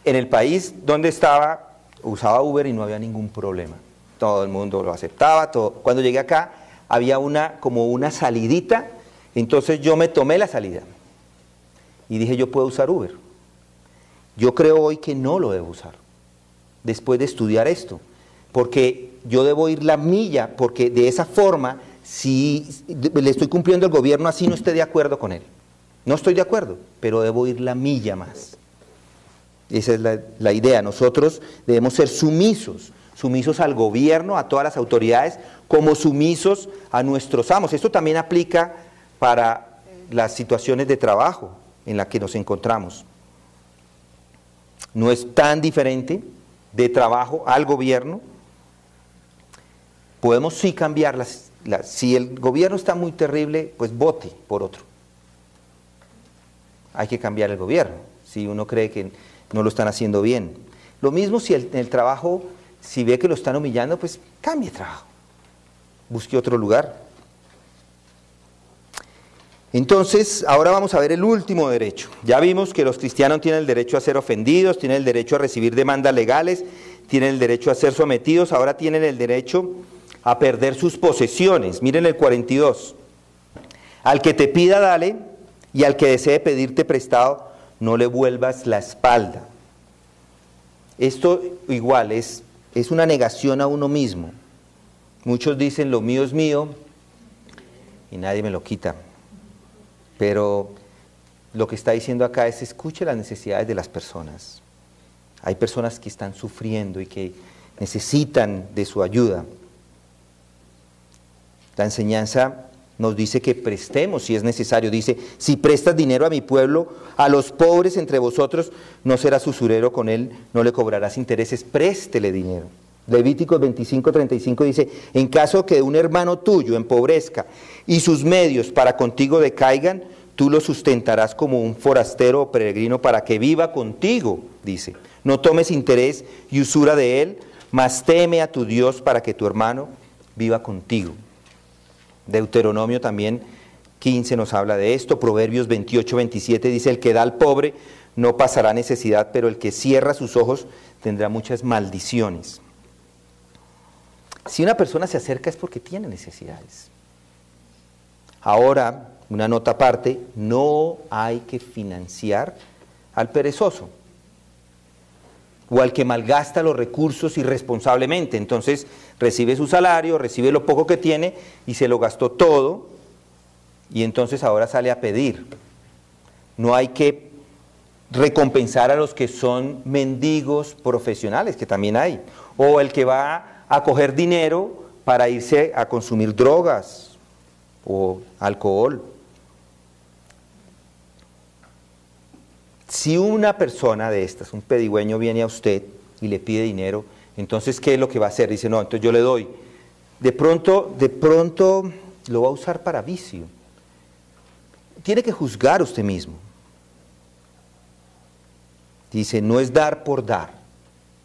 En el país donde estaba, usaba Uber y no había ningún problema. Todo el mundo lo aceptaba, todo. Cuando llegué acá, había como una salidita Entonces yo me tomé la salida y dije, yo puedo usar Uber. Yo creo hoy que no lo debo usar, después de estudiar esto, porque yo debo ir la milla, porque de esa forma, si le estoy cumpliendo al gobierno así no esté de acuerdo con él. No estoy de acuerdo, pero debo ir la milla más. Esa es la idea. Nosotros debemos ser sumisos al gobierno, a todas las autoridades, como sumisos a nuestros amos. Esto también aplica para las situaciones de trabajo en las que nos encontramos. No es tan diferente de trabajo al gobierno. Podemos sí cambiar si el gobierno está muy terrible, pues vote por otro. Hay que cambiar el gobierno, si uno cree que no lo están haciendo bien. Lo mismo si en el trabajo, si ve que lo están humillando, pues cambie de trabajo, busque otro lugar. Entonces, ahora vamos a ver el último derecho. Ya vimos que los cristianos tienen el derecho a ser ofendidos, tienen el derecho a recibir demandas legales, tienen el derecho a ser sometidos, ahora tienen el derecho a perder sus posesiones. Miren el 42. Al que te pida, dale, y al que desee pedirte prestado, no le vuelvas la espalda. Esto igual es una negación a uno mismo. Muchos dicen, lo mío es mío y nadie me lo quita. Pero lo que está diciendo acá es, escuche las necesidades de las personas. Hay personas que están sufriendo y que necesitan de su ayuda. La enseñanza nos dice que prestemos si es necesario. Dice, si prestas dinero a mi pueblo, a los pobres entre vosotros, no serás usurero con él, no le cobrarás intereses, préstele dinero. Levíticos 25:35 dice, en caso que un hermano tuyo empobrezca y sus medios para contigo decaigan, tú lo sustentarás como un forastero o peregrino para que viva contigo, dice. No tomes interés y usura de él, mas teme a tu Dios para que tu hermano viva contigo. Deuteronomio también 15 nos habla de esto. Proverbios 28:27 dice, el que da al pobre no pasará necesidad, pero el que cierra sus ojos tendrá muchas maldiciones. Si una persona se acerca es porque tiene necesidades. Ahora, una nota aparte, no hay que financiar al perezoso o al que malgasta los recursos irresponsablemente. Entonces recibe su salario, recibe lo poco que tiene y se lo gastó todo y entonces ahora sale a pedir. No hay que recompensar a los que son mendigos profesionales, que también hay, o el que va a coger dinero para irse a consumir drogas o alcohol. Si una persona de estas, un pedigüeño, viene a usted y le pide dinero, entonces ¿qué es lo que va a hacer? Dice, no, entonces yo le doy. De pronto lo va a usar para vicio. Tiene que juzgar usted mismo. Dice, no es dar por dar,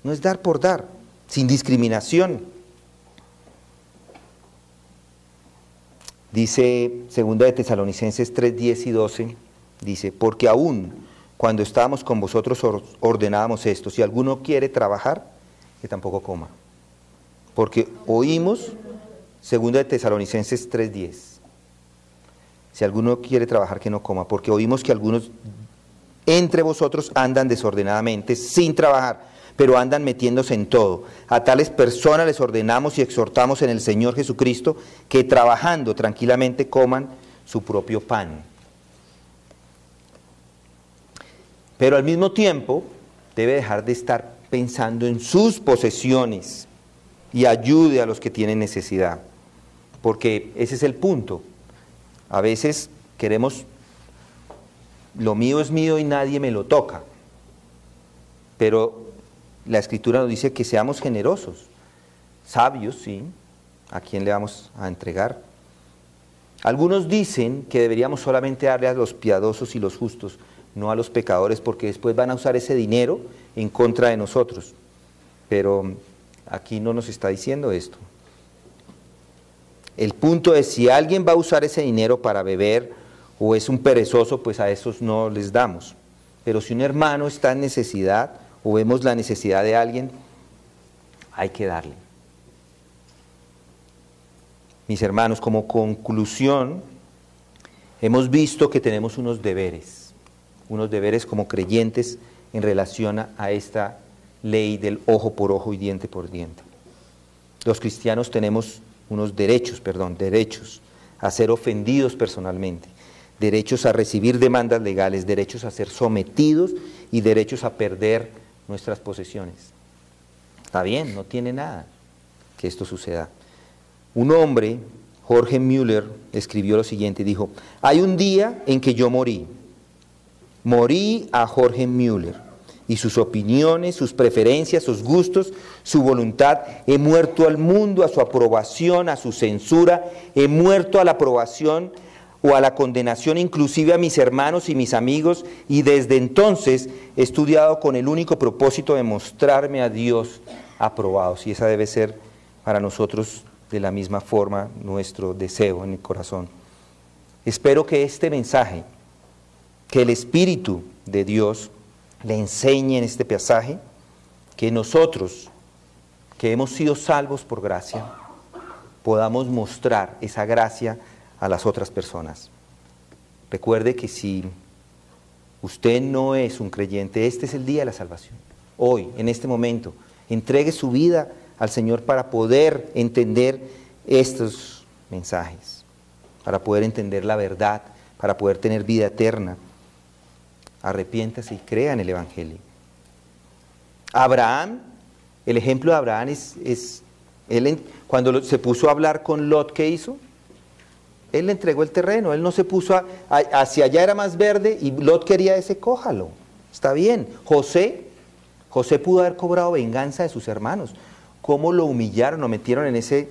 no es dar por dar, sin discriminación. Dice 2 de Tesalonicenses 3:10 y 12, dice, porque aún cuando estábamos con vosotros ordenábamos esto, si alguno quiere trabajar, que tampoco coma. Porque oímos, 2 de Tesalonicenses 3:10, si alguno quiere trabajar que no coma, porque oímos que algunos entre vosotros andan desordenadamente, sin trabajar, pero andan metiéndose en todo. A tales personas les ordenamos y exhortamos en el Señor Jesucristo que trabajando tranquilamente coman su propio pan. Pero al mismo tiempo debe dejar de estar pensando en sus posesiones y ayude a los que tienen necesidad, porque ese es el punto. A veces queremos, lo mío es mío y nadie me lo toca, pero la Escritura nos dice que seamos generosos, sabios, sí, ¿a quién le vamos a entregar? Algunos dicen que deberíamos solamente darle a los piadosos y los justos, no a los pecadores, porque después van a usar ese dinero en contra de nosotros. Pero aquí no nos está diciendo esto. El punto es, si alguien va a usar ese dinero para beber o es un perezoso, pues a esos no les damos. Pero si un hermano está en necesidad o vemos la necesidad de alguien, hay que darle. Mis hermanos, como conclusión, hemos visto que tenemos unos deberes como creyentes en relación a esta ley del ojo por ojo y diente por diente. Los cristianos tenemos unos derechos a ser ofendidos personalmente, derechos a recibir demandas legales, derechos a ser sometidos y derechos a perder nuestras posesiones. Está bien, no tiene nada que esto suceda. Un hombre, Jorge Müller, escribió lo siguiente, dijo: hay un día en que yo morí a Jorge Müller, y sus opiniones, sus preferencias, sus gustos, su voluntad. He muerto al mundo, a su aprobación, a su censura, he muerto a la aprobación o a la condenación, inclusive a mis hermanos y mis amigos, y desde entonces he estudiado con el único propósito de mostrarme a Dios aprobados, y esa debe ser para nosotros de la misma forma nuestro deseo en el corazón. Espero que este mensaje, que el Espíritu de Dios le enseñe en este pasaje, que nosotros, que hemos sido salvos por gracia, podamos mostrar esa gracia a las otras personas. Recuerde que si usted no es un creyente, este es el día de la salvación. Hoy, en este momento, entregue su vida al Señor para poder entender estos mensajes, para poder entender la verdad, para poder tener vida eterna. Arrepiéntase y crea en el Evangelio. Abraham, el ejemplo de Abraham él cuando se puso a hablar con Lot, ¿qué hizo? Él le entregó el terreno, él no se puso hacia allá era más verde y Lot quería ese, cójalo, está bien. José pudo haber cobrado venganza de sus hermanos. ¿Cómo lo humillaron, lo metieron en ese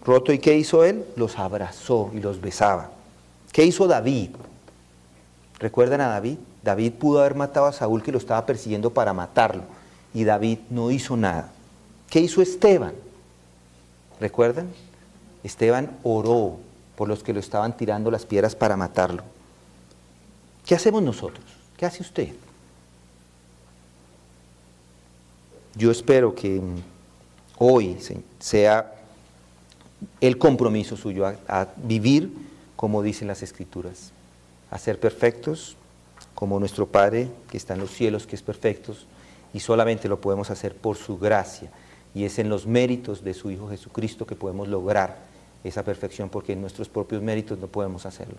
roto? ¿Y qué hizo él? Los abrazó y los besaba. ¿Qué hizo David? ¿Recuerdan a David? David pudo haber matado a Saúl, que lo estaba persiguiendo para matarlo, y David no hizo nada. ¿Qué hizo Esteban? ¿Recuerdan? Esteban oró por los que lo estaban tirando las piedras para matarlo. ¿Qué hacemos nosotros? ¿Qué hace usted? Yo espero que hoy sea el compromiso suyo a vivir como dicen las Escrituras, a ser perfectos como nuestro Padre que está en los cielos, que es perfecto, y solamente lo podemos hacer por su gracia, y es en los méritos de su Hijo Jesucristo que podemos lograr esa perfección, porque en nuestros propios méritos no podemos hacerlo.